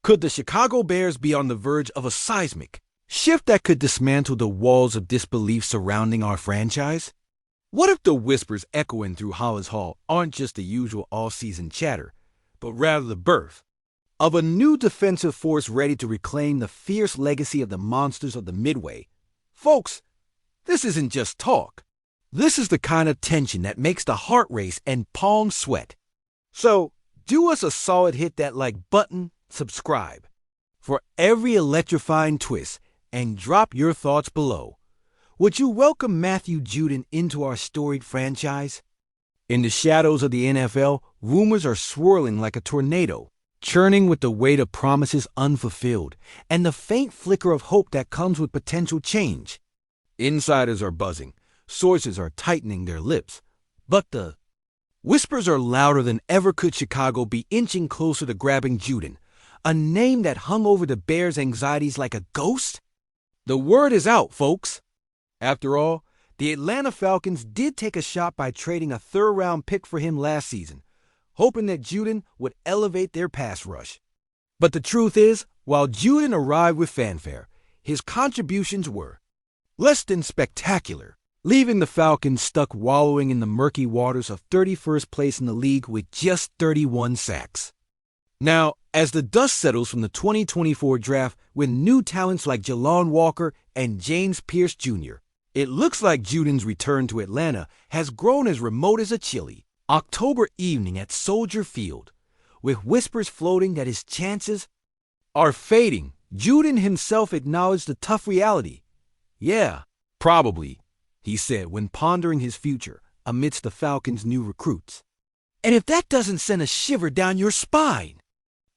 Could the Chicago Bears be on the verge of a seismic shift that could dismantle the walls of disbelief surrounding our franchise? What if the whispers echoing through Hollis Hall aren't just the usual all-season chatter, but rather the birth of a new defensive force ready to reclaim the fierce legacy of the monsters of the Midway? Folks, this isn't just talk. This is the kind of tension that makes the heart race and palms sweat. So, do us a solid, hit that like button, subscribe for every electrifying twist, and drop your thoughts below. Would you welcome Matthew Judon into our storied franchise? In the shadows of the NFL, rumors are swirling like a tornado, churning with the weight of promises unfulfilled and the faint flicker of hope that comes with potential change. Insiders are buzzing, sources are tightening their lips, but the whispers are louder than ever. Could Chicago be inching closer to grabbing Judon, a name that hung over the Bears' anxieties like a ghost? The word is out, folks. After all, the Atlanta Falcons did take a shot by trading a third-round pick for him last season, hoping that Judon would elevate their pass rush. But the truth is, while Judon arrived with fanfare, his contributions were less than spectacular, leaving the Falcons stuck wallowing in the murky waters of 31st place in the league with just 31 sacks. Now, as the dust settles from the 2024 draft with new talents like Jalon Walker and James Pierce Jr., it looks like Judon's return to Atlanta has grown as remote as a chilly October evening at Soldier Field, with whispers floating that his chances are fading. Judon himself acknowledged the tough reality. "Yeah, probably," he said when pondering his future amidst the Falcons' new recruits. And if that doesn't send a shiver down your spine.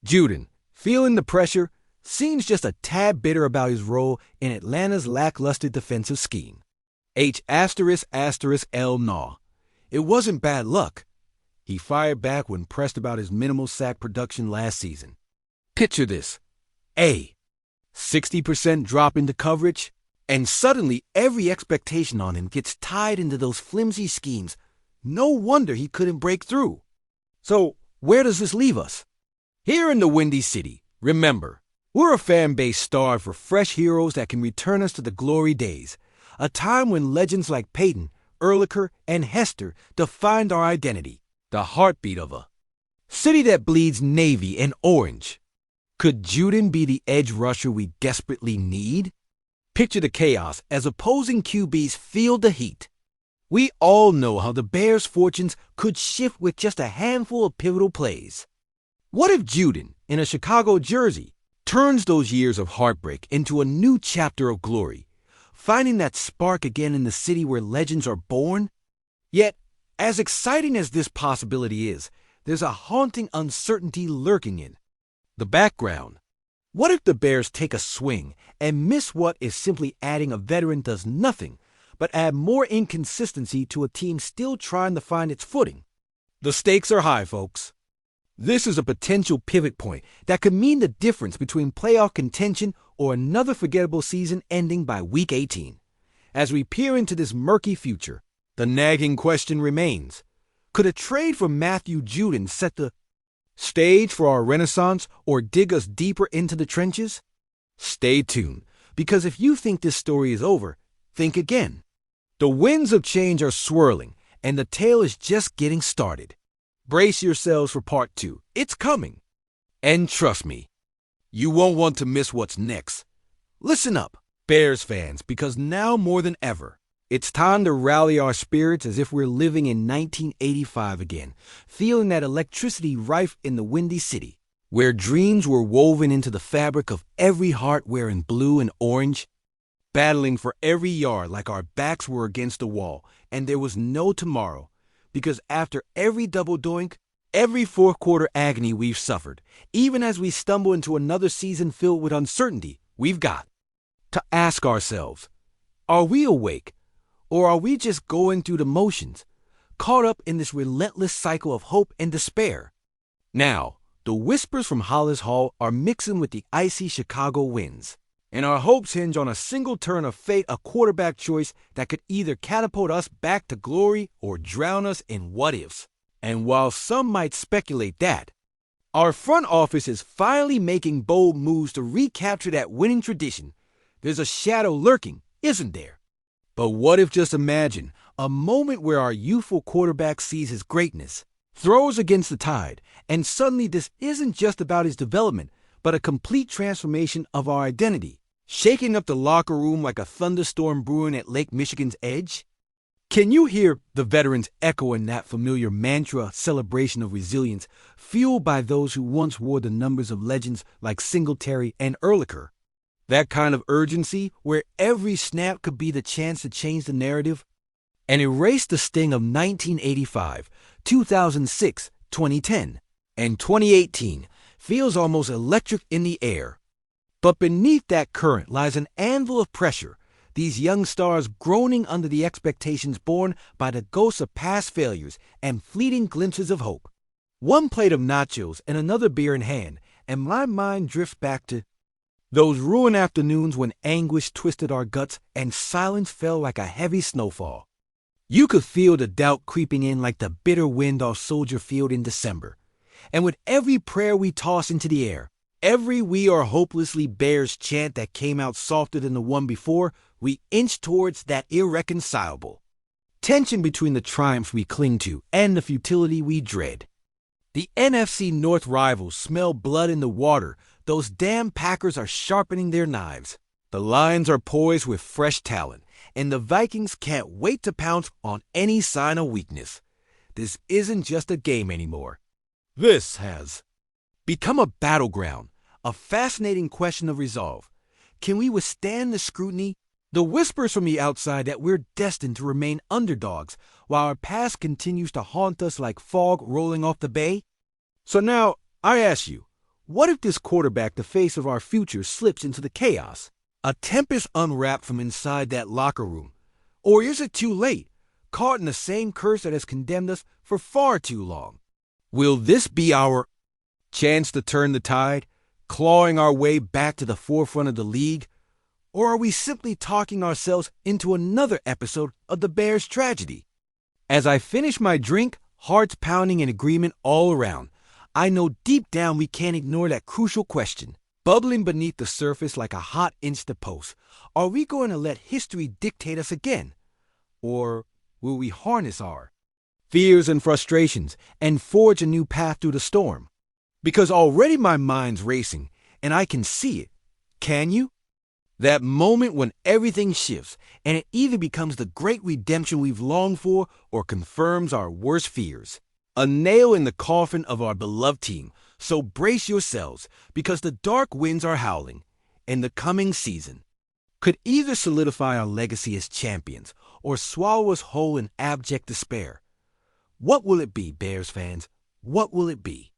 Judon, feeling the pressure, seems just a tad bitter about his role in Atlanta's lackluster defensive scheme. L Naw. It wasn't bad luck. He fired back when pressed about his minimal sack production last season. Picture this. 60% drop into coverage, and suddenly every expectation on him gets tied into those flimsy schemes. No wonder he couldn't break through. So, where does this leave us? Here in the Windy City, remember, we're a fan base starved for fresh heroes that can return us to the glory days, a time when legends like Peyton, Urlacher, and Hester defined our identity, the heartbeat of a city that bleeds navy and orange. Could Judon be the edge rusher we desperately need? Picture the chaos as opposing QBs feel the heat. We all know how the Bears' fortunes could shift with just a handful of pivotal plays. What if Judon, in a Chicago jersey, turns those years of heartbreak into a new chapter of glory, finding that spark again in the city where legends are born? Yet, as exciting as this possibility is, there's a haunting uncertainty lurking in the background. What if the Bears take a swing and miss what is simply adding a veteran does nothing but add more inconsistency to a team still trying to find its footing? The stakes are high, folks. This is a potential pivot point that could mean the difference between playoff contention or another forgettable season ending by Week 18. As we peer into this murky future, the nagging question remains: could a trade for Matthew Judon set the stage for our renaissance or dig us deeper into the trenches? Stay tuned, because if you think this story is over, think again. The winds of change are swirling, and the tale is just getting started. Brace yourselves for part 2. It's coming. And trust me, you won't want to miss what's next. Listen up, Bears fans, because now more than ever, it's time to rally our spirits as if we're living in 1985 again, feeling that electricity rife in the Windy City, where dreams were woven into the fabric of every heart wearing blue and orange, battling for every yard like our backs were against the wall and there was no tomorrow. Because after every double doink, every fourth quarter agony we've suffered, even as we stumble into another season filled with uncertainty, we've got to ask ourselves, are we awake, or are we just going through the motions, caught up in this relentless cycle of hope and despair? Now, the whispers from Hollis Hall are mixing with the icy Chicago winds, and our hopes hinge on a single turn of fate, a quarterback choice that could either catapult us back to glory or drown us in what-ifs. And while some might speculate that Our front office is finally making bold moves to recapture that winning tradition. There's a shadow lurking, isn't there? But what if, just imagine, a moment where our youthful quarterback sees his greatness, throws against the tide, and suddenly this isn't just about his development, but a complete transformation of our identity, shaking up the locker room like a thunderstorm brewing at Lake Michigan's edge? Can you hear the veterans echoing that familiar mantra celebration of resilience, fueled by those who once wore the numbers of legends like Singletary and Ehrlicher? That kind of urgency where every snap could be the chance to change the narrative and erase the sting of 1985, 2006, 2010, and 2018 feels almost electric in the air. But beneath that current lies an anvil of pressure, these young stars groaning under the expectations borne by the ghosts of past failures and fleeting glimpses of hope. One plate of nachos and another beer in hand, and my mind drifts back to those ruined afternoons when anguish twisted our guts and silence fell like a heavy snowfall. You could feel the doubt creeping in like the bitter wind off Soldier Field in December. And with every prayer we toss into the air, every "We are hopelessly Bears" chant that came out softer than the one before, we inch towards that irreconcilable tension between the triumphs we cling to and the futility we dread. The NFC North rivals smell blood in the water. Those damn Packers are sharpening their knives. The Lions are poised with fresh talent, and the Vikings can't wait to pounce on any sign of weakness. This isn't just a game anymore. This has become a battleground, a fascinating question of resolve. Can we withstand the scrutiny? The whispers from the outside that we're destined to remain underdogs while our past continues to haunt us like fog rolling off the bay? So now, I ask you, what if this quarterback, the face of our future, slips into the chaos? A tempest unwrapped from inside that locker room? Or is it too late, caught in the same curse that has condemned us for far too long? Will this be our chance to turn the tide, clawing our way back to the forefront of the league? Or are we simply talking ourselves into another episode of the Bears tragedy? As I finish my drink, hearts pounding in agreement all around, I know deep down we can't ignore that crucial question, bubbling beneath the surface like a hot Insta post. Are we going to let history dictate us again? Or will we harness our fears and frustrations and forge a new path through the storm? Because already my mind's racing, and I can see it. Can you? That moment when everything shifts, and it either becomes the great redemption we've longed for or confirms our worst fears. A nail in the coffin of our beloved team. So brace yourselves, because the dark winds are howling, and the coming season could either solidify our legacy as champions or swallow us whole in abject despair. What will it be, Bears fans? What will it be?